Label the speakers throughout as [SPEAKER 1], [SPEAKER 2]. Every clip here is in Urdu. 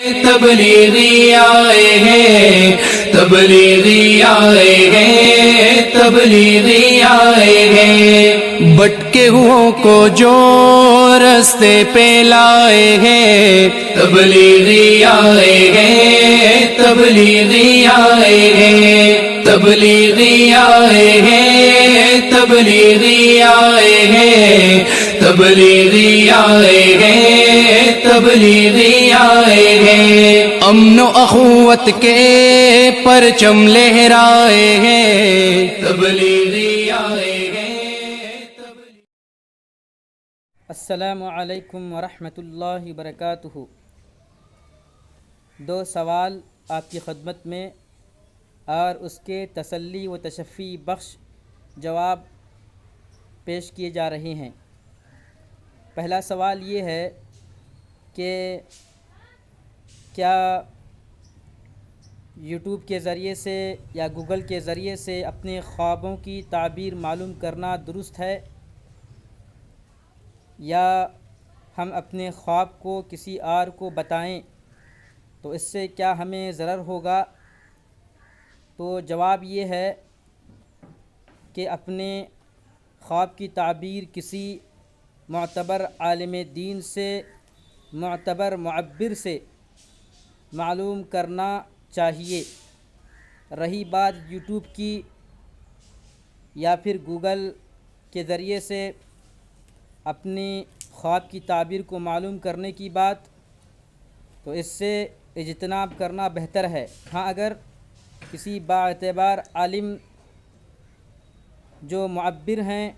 [SPEAKER 1] تبلیغی آئے ہیں، تبلیغی آئے ہیں، تبلیغی آئے ہیں، بٹکے ہوں کو جو رستے پہ لائے ہیں، تبلیغی آئے ہیں، تبلیغی آئے ہیں، تبلیغی آئے ہیں، تبلیغی آئے ہیں، تبلیغی آئے ہیں، تبلیغی آئے ہیں، امن و اخوت کے پرچم لہرائے ہیں، تبلیغی آئے ہیں۔
[SPEAKER 2] السلام علیکم ورحمۃ اللہ وبرکاتہ۔ دو سوال آپ کی خدمت میں اور اس کے تسلی و تشفی بخش جواب پیش کیے جا رہے ہیں۔ پہلا سوال یہ ہے کہ کیا یوٹیوب کے ذریعے سے یا گوگل کے ذریعے سے اپنے خوابوں کی تعبیر معلوم کرنا درست ہے، یا ہم اپنے خواب کو کسی اور کو بتائیں تو اس سے کیا ہمیں ضرر ہوگا؟ تو جواب یہ ہے کہ اپنے خواب کی تعبیر کسی معتبر عالم دین سے، معتبر معبر سے معلوم کرنا چاہیے۔ رہی بات یوٹیوب کی یا پھر گوگل کے ذریعے سے اپنی خواب کی تعبیر کو معلوم کرنے کی بات، تو اس سے اجتناب کرنا بہتر ہے۔ ہاں، اگر کسی باعتبار عالم جو معبر ہیں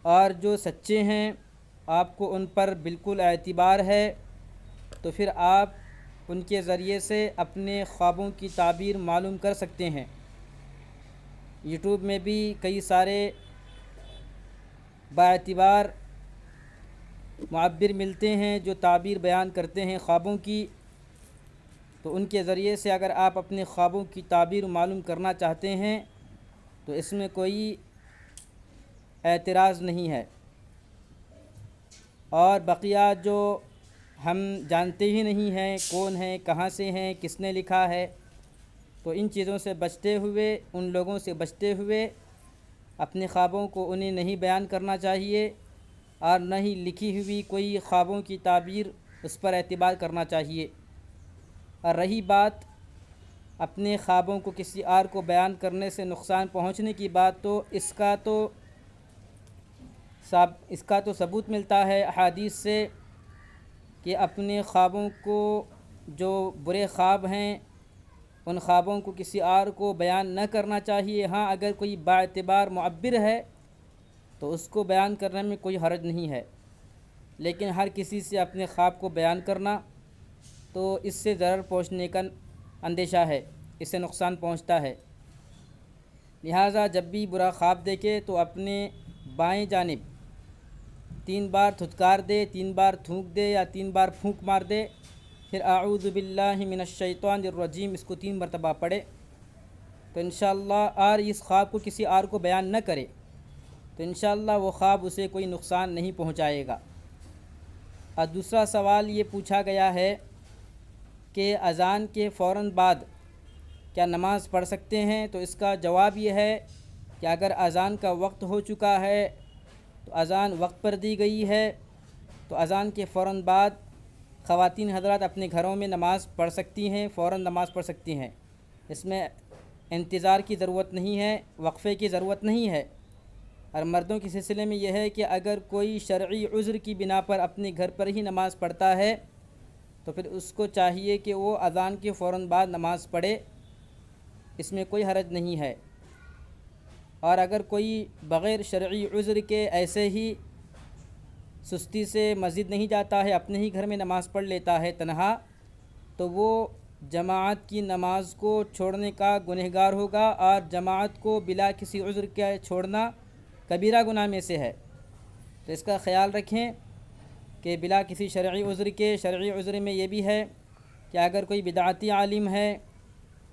[SPEAKER 2] اور جو سچے ہیں، آپ کو ان پر بالکل اعتبار ہے، تو پھر آپ ان کے ذریعے سے اپنے خوابوں کی تعبیر معلوم کر سکتے ہیں۔ یوٹیوب میں بھی کئی سارے باعتبار معبر ملتے ہیں جو تعبیر بیان کرتے ہیں خوابوں کی، تو ان کے ذریعے سے اگر آپ اپنے خوابوں کی تعبیر معلوم کرنا چاہتے ہیں تو اس میں کوئی اعتراض نہیں ہے۔ اور بقیہ جو ہم جانتے ہی نہیں ہیں کون ہیں، کہاں سے ہیں، کس نے لکھا ہے، تو ان چیزوں سے بچتے ہوئے، ان لوگوں سے بچتے ہوئے اپنے خوابوں کو انہیں نہیں بیان کرنا چاہیے، اور نہ ہی لکھی ہوئی کوئی خوابوں کی تعبیر اس پر اعتبار کرنا چاہیے۔ اور رہی بات اپنے خوابوں کو کسی اور کو بیان کرنے سے نقصان پہنچنے کی بات، تو اس کا تو ثبوت ملتا ہے احادیث سے کہ اپنے خوابوں کو، جو برے خواب ہیں، ان خوابوں کو کسی اور کو بیان نہ کرنا چاہیے۔ ہاں، اگر کوئی باعتبار معبر ہے تو اس کو بیان کرنے میں کوئی حرج نہیں ہے، لیکن ہر کسی سے اپنے خواب کو بیان کرنا تو اس سے ضرر پہنچنے کا اندیشہ ہے، اس سے نقصان پہنچتا ہے۔ لہٰذا جب بھی برا خواب دیکھے تو اپنے بائیں جانب 3 بار دھتکار دے، 3 بار تھونک دے یا 3 بار پھونک مار دے، پھر اعوذ باللہ من الشیطان الرجیم اس کو 3 مرتبہ پڑھے، تو انشاءاللہ، اور اس خواب کو کسی اور کو بیان نہ کرے تو انشاءاللہ وہ خواب اسے کوئی نقصان نہیں پہنچائے گا۔ اور دوسرا سوال یہ پوچھا گیا ہے کہ اذان کے فوراً بعد کیا نماز پڑھ سکتے ہیں؟ تو اس کا جواب یہ ہے کہ اگر اذان کا وقت ہو چکا ہے، تو اذان وقت پر دی گئی ہے، تو اذان کے فوراً بعد خواتین حضرات اپنے گھروں میں نماز پڑھ سکتی ہیں، فوراً نماز پڑھ سکتی ہیں۔ اس میں انتظار کی ضرورت نہیں ہے، وقفے کی ضرورت نہیں ہے۔ اور مردوں کے سلسلے میں یہ ہے کہ اگر کوئی شرعی عذر کی بنا پر اپنے گھر پر ہی نماز پڑھتا ہے تو پھر اس کو چاہیے کہ وہ اذان کے فوراً بعد نماز پڑھے، اس میں کوئی حرج نہیں ہے۔ اور اگر کوئی بغیر شرعی عذر کے ایسے ہی سستی سے مسجد نہیں جاتا ہے، اپنے ہی گھر میں نماز پڑھ لیتا ہے تنہا، تو وہ جماعت کی نماز کو چھوڑنے کا گنہگار ہوگا، اور جماعت کو بلا کسی عذر کے چھوڑنا کبیرہ گناہ میں سے ہے۔ تو اس کا خیال رکھیں کہ بلا کسی شرعی عذر کے، شرعی عذر میں یہ بھی ہے کہ اگر کوئی بدعتی عالم ہے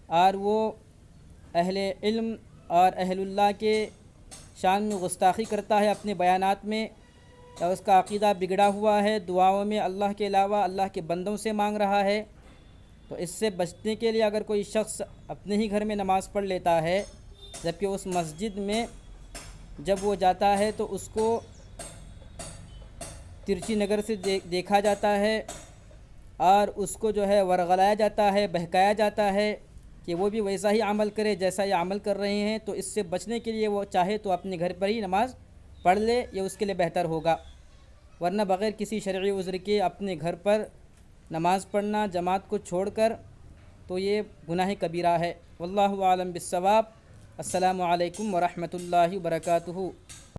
[SPEAKER 2] اور وہ اہل علم اور اہل اللہ کے شان میں گستاخی کرتا ہے اپنے بیانات میں، یا اس کا عقیدہ بگڑا ہوا ہے، دعاؤں میں اللہ کے علاوہ اللہ کے بندوں سے مانگ رہا ہے، تو اس سے بچنے کے لیے اگر کوئی شخص اپنے ہی گھر میں نماز پڑھ لیتا ہے، جبکہ اس مسجد میں جب وہ جاتا ہے تو اس کو ترچھی نظر سے دیکھا جاتا ہے اور اس کو جو ہے ورغلایا جاتا ہے، بہکایا جاتا ہے کہ وہ بھی ویسا ہی عمل کرے جیسا یہ عمل کر رہے ہیں، تو اس سے بچنے کے لیے وہ چاہے تو اپنے گھر پر ہی نماز پڑھ لے، یہ اس کے لیے بہتر ہوگا، ورنہ بغیر کسی شرعی عذر کے اپنے گھر پر نماز پڑھنا جماعت کو چھوڑ کر تو یہ گناہ کبیرہ ہے۔ واللہ اعلم بالصواب۔ السلام علیکم ورحمۃ اللہ وبرکاتہ۔